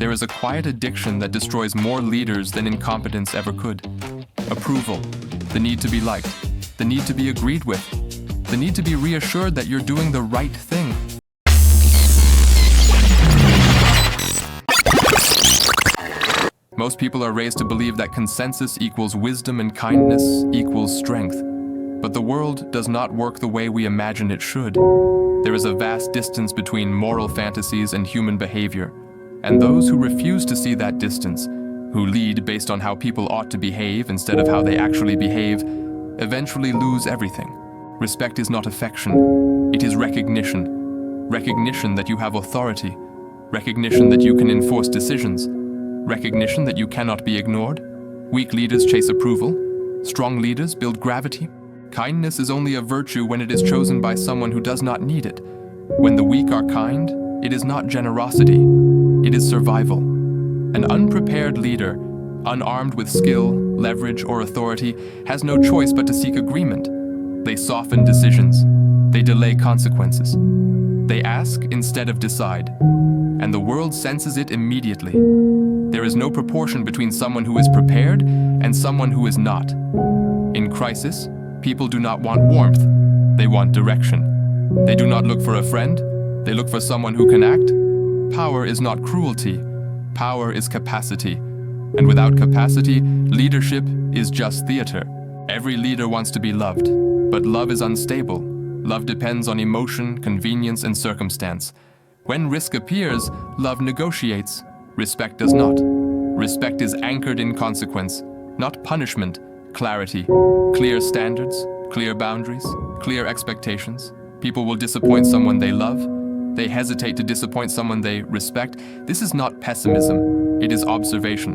There is a quiet addiction that destroys more leaders than incompetence ever could. Approval, the need to be liked, the need to be agreed with, the need to be reassured that you're doing the right thing. Most people are raised to believe that consensus equals wisdom and kindness equals strength. But the world does not work the way we imagine it should. There is a vast distance between moral fantasies and human behavior. And those who refuse to see that distance, who lead based on how people ought to behave instead of how they actually behave, eventually lose everything. Respect is not affection, it is recognition. Recognition that you have authority. Recognition that you can enforce decisions. Recognition that you cannot be ignored. Weak leaders chase approval. Strong leaders build gravity. Kindness is only a virtue when it is chosen by someone who does not need it. When the weak are kind, it is not generosity, it is survival. An unprepared leader, unarmed with skill, leverage, or authority, has no choice but to seek agreement. They soften decisions. They delay consequences. They ask instead of decide. And the world senses it immediately. There is no proportion between someone who is prepared and someone who is not. In crisis, people do not want warmth, they want direction. They do not look for a friend, they look for someone who can act. Power is not cruelty, power is capacity. And without capacity, leadership is just theater. Every leader wants to be loved, but love is unstable. Love depends on emotion, convenience, and circumstance. When risk appears, love negotiates. Respect does not. Respect is anchored in consequence, not punishment. Clarity, clear standards, clear boundaries, clear expectations. People will disappoint someone they love. They hesitate to disappoint someone they respect. This is not pessimism, it is observation.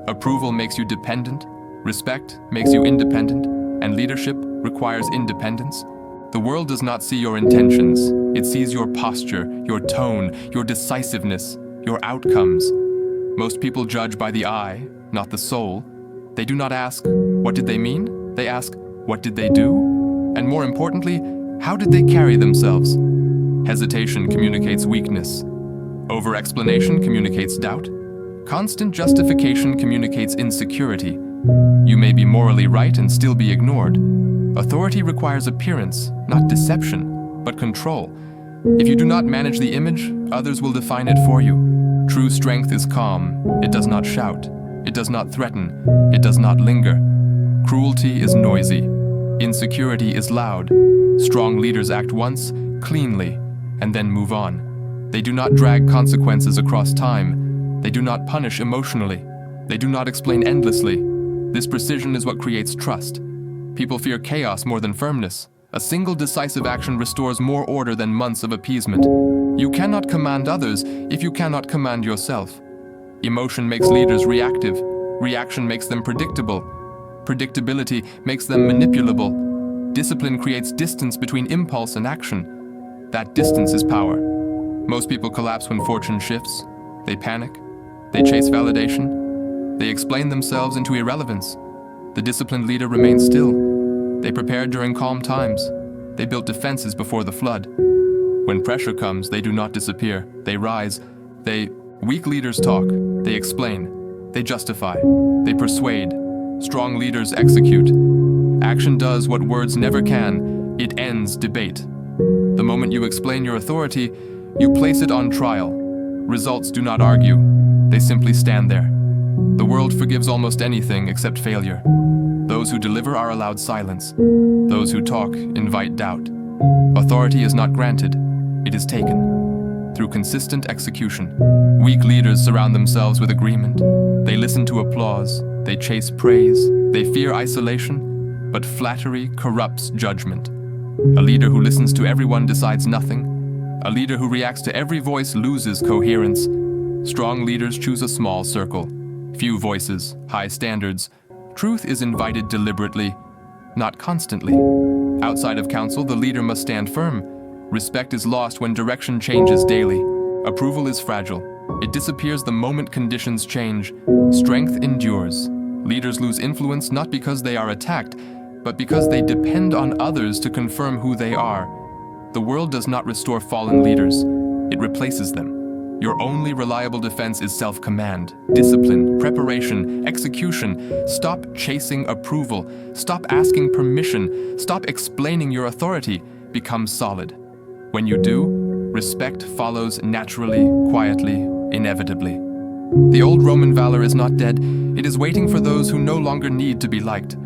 Approval makes you dependent, respect makes you independent, and leadership requires independence. The world does not see your intentions, it sees your posture, your tone, your decisiveness, your outcomes. Most people judge by the eye, not the soul. They do not ask, what did they mean? They ask, what did they do? And more importantly, how did they carry themselves? Hesitation communicates weakness. Over-explanation communicates doubt. Constant justification communicates insecurity. You may be morally right and still be ignored. Authority requires appearance, not deception, but control. If you do not manage the image, others will define it for you. True strength is calm. It does not shout. It does not threaten. It does not linger. Cruelty is noisy. Insecurity is loud. Strong leaders act once, cleanly, and then move on. They do not drag consequences across time. They do not punish emotionally. They do not explain endlessly. This precision is what creates trust. People fear chaos more than firmness. A single decisive action restores more order than months of appeasement. You cannot command others if you cannot command yourself. Emotion makes leaders reactive. Reaction makes them predictable. Predictability makes them manipulable. Discipline creates distance between impulse and action. That distance is power. Most people collapse when fortune shifts. They panic. They chase validation. They explain themselves into irrelevance. The disciplined leader remains still. They prepared during calm times. They built defenses before the flood. When pressure comes, they do not disappear. They rise. Weak leaders talk, they explain, they justify, they persuade. Strong leaders execute. Action does what words never can, it ends debate. The moment you explain your authority, you place it on trial. Results do not argue, they simply stand there. The world forgives almost anything except failure. Those who deliver are allowed silence. Those who talk invite doubt. Authority is not granted, it is taken. Through consistent execution. Weak leaders surround themselves with agreement. They listen to applause, they chase praise, they fear isolation, but flattery corrupts judgment. A leader who listens to everyone decides nothing. A leader who reacts to every voice loses coherence. Strong leaders choose a small circle. Few voices, high standards. Truth is invited deliberately, not constantly. Outside of counsel, the leader must stand firm. Respect is lost when direction changes daily. Approval is fragile. It disappears the moment conditions change. Strength endures. Leaders lose influence not because they are attacked, but because they depend on others to confirm who they are. The world does not restore fallen leaders. It replaces them. Your only reliable defense is self-command, discipline, preparation, execution. Stop chasing approval. Stop asking permission. Stop explaining your authority. Become solid. When you do, respect follows naturally, quietly, inevitably. The old Roman valor is not dead. It is waiting for those who no longer need to be liked.